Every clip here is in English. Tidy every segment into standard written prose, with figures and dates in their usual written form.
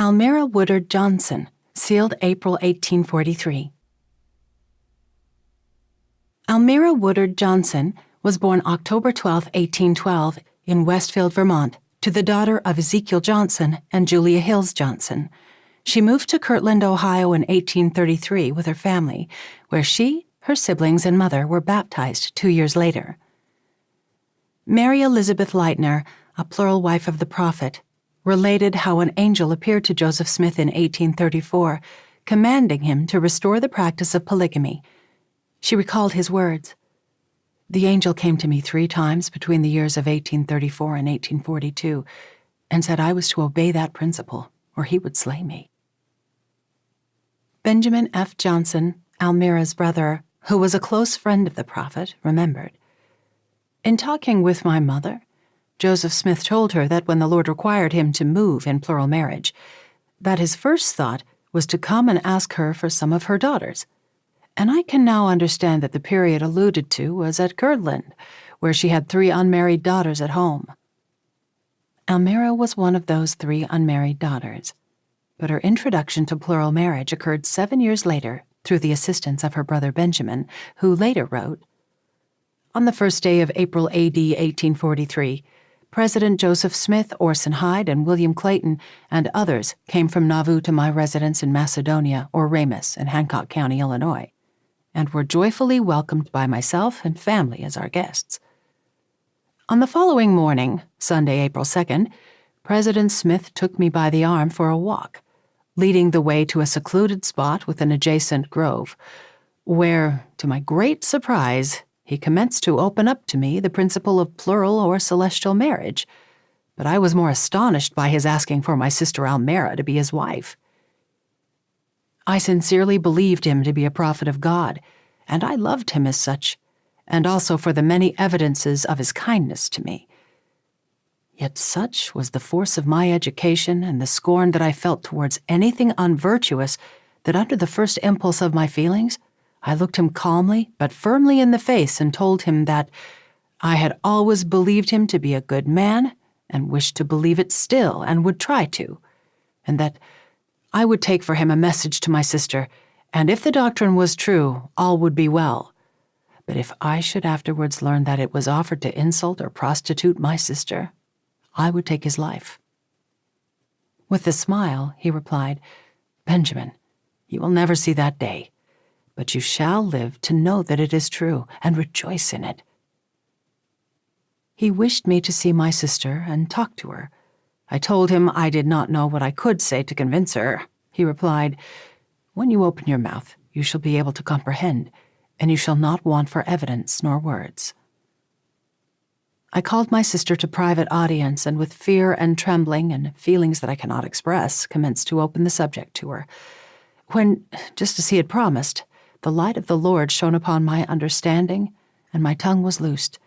Almera Woodard Johnson, sealed April 1843. Almera Woodard Johnson was born October 12, 1812, in Westfield, Vermont, to the daughter of Ezekiel Johnson and Julia Hales Johnson. She moved to Kirtland, Ohio in 1833 with her family, where she, her siblings, and mother were baptized 2 years later. Mary Elizabeth Leitner, a plural wife of the prophet, related how an angel appeared to Joseph Smith in 1834, commanding him to restore the practice of polygamy. She recalled his words, "The angel came to me 3 times between the years of 1834 and 1842 and said I was to obey that principle or he would slay me." Benjamin F. Johnson, Almera's brother, who was a close friend of the prophet, remembered, "In talking with my mother, Joseph Smith told her that when the Lord required him to move in plural marriage, that his first thought was to come and ask her for some of her daughters. And I can now understand that the period alluded to was at Kirtland, where she had 3 unmarried daughters at home." Almera was one of those 3 unmarried daughters, but her introduction to plural marriage occurred 7 years later through the assistance of her brother Benjamin, who later wrote, "On the first day of April A.D. 1843, President Joseph Smith, Orson Hyde, and William Clayton, and others came from Nauvoo to my residence in Macedonia, or Ramus, in Hancock County, Illinois, and were joyfully welcomed by myself and family as our guests. On the following morning, Sunday, April 2nd, President Smith took me by the arm for a walk, leading the way to a secluded spot with an adjacent grove, where, to my great surprise, he commenced to open up to me the principle of plural or celestial marriage, but I was more astonished by his asking for my sister Almera to be his wife. I sincerely believed him to be a prophet of God, and I loved him as such, and also for the many evidences of his kindness to me. Yet such was the force of my education and the scorn that I felt towards anything unvirtuous that under the first impulse of my feelings, I looked him calmly but firmly in the face and told him that I had always believed him to be a good man and wished to believe it still and would try to, and that I would take for him a message to my sister, and if the doctrine was true, all would be well. But if I should afterwards learn that it was offered to insult or prostitute my sister, I would take his life." With a smile, he replied, "Benjamin, you will never see that day, but you shall live to know that it is true and rejoice in it." He wished me to see my sister and talk to her. I told him I did not know what I could say to convince her. He replied, "When you open your mouth, you shall be able to comprehend, and you shall not want for evidence nor words." I called my sister to private audience, and with fear and trembling and feelings that I cannot express, commenced to open the subject to her, when, just as he had promised, the light of the Lord shone upon my understanding, and my tongue was loosed,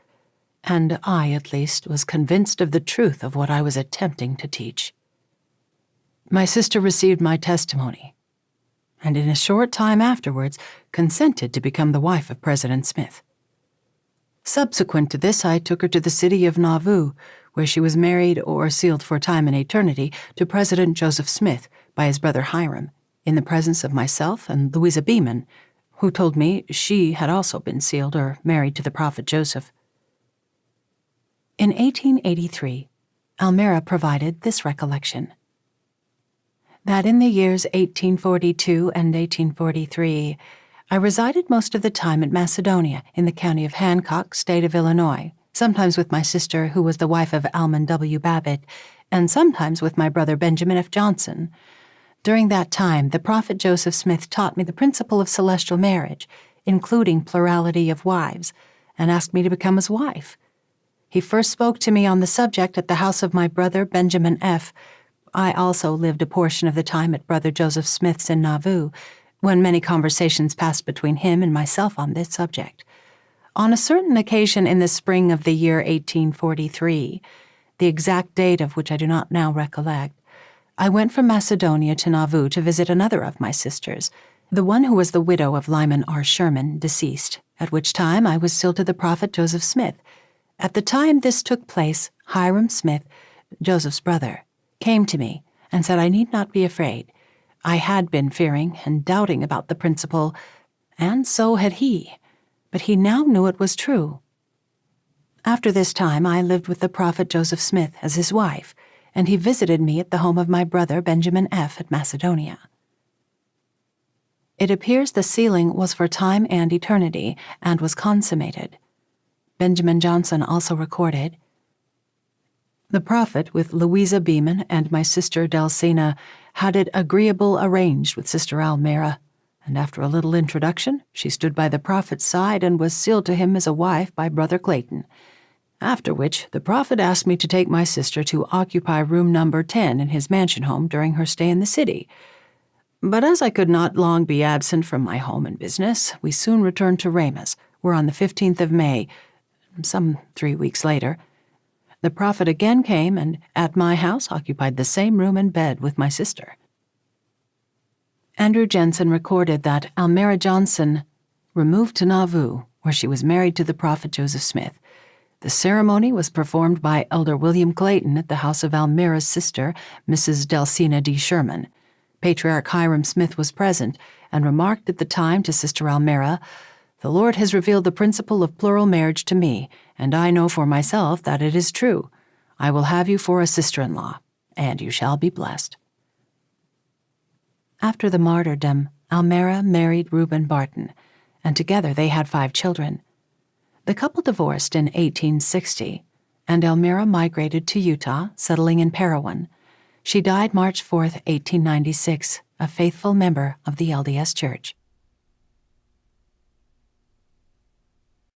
and I, at least, was convinced of the truth of what I was attempting to teach. My sister received my testimony, and in a short time afterwards consented to become the wife of President Smith. Subsequent to this, I took her to the city of Nauvoo, where she was married or sealed for time and eternity to President Joseph Smith by his brother Hiram, in the presence of myself and Louisa Beeman, who told me she had also been sealed or married to the prophet Joseph. In 1883, Almera provided this recollection, that in the years 1842 and 1843, I resided most of the time at Macedonia in the county of Hancock, state of Illinois, sometimes with my sister, who was the wife of Almon W. Babbitt, and sometimes with my brother Benjamin F. Johnson. During that time, the prophet Joseph Smith taught me the principle of celestial marriage, including plurality of wives, and asked me to become his wife. He first spoke to me on the subject at the house of my brother Benjamin F. I also lived a portion of the time at Brother Joseph Smith's in Nauvoo, when many conversations passed between him and myself on this subject. On a certain occasion in the spring of the year 1843, the exact date of which I do not now recollect, I went from Macedonia to Nauvoo to visit another of my sisters, the one who was the widow of Lyman R. Sherman, deceased, at which time I was sealed to the prophet Joseph Smith. At the time this took place, Hiram Smith, Joseph's brother, came to me and said I need not be afraid. I had been fearing and doubting about the principle, and so had he, but he now knew it was true. After this time, I lived with the prophet Joseph Smith as his wife, and he visited me at the home of my brother Benjamin F. at Macedonia. It appears the sealing was for time and eternity, and was consummated. Benjamin Johnson also recorded, "The prophet, with Louisa Beeman and my sister Delsina, had it agreeable arranged with Sister Almera, and after a little introduction, she stood by the prophet's side and was sealed to him as a wife by Brother Clayton, after which the prophet asked me to take my sister to occupy room number 10 in his mansion home during her stay in the city. But as I could not long be absent from my home and business, we soon returned to Ramus, where on the 15th of May, some 3 weeks later, the prophet again came and at my house occupied the same room and bed with my sister." Andrew Jensen recorded that Almera Johnson removed to Nauvoo, where she was married to the prophet Joseph Smith. The ceremony was performed by Elder William Clayton at the house of Almera's sister, Mrs. Delsina D. Sherman. Patriarch Hiram Smith was present and remarked at the time to Sister Almera, "The Lord has revealed the principle of plural marriage to me, and I know for myself that it is true. I will have you for a sister-in-law, and you shall be blessed." After the martyrdom, Almera married Reuben Barton, and together they had 5 children. The couple divorced in 1860, and Almera migrated to Utah, settling in Parowan. She died March 4, 1896, a faithful member of the LDS Church.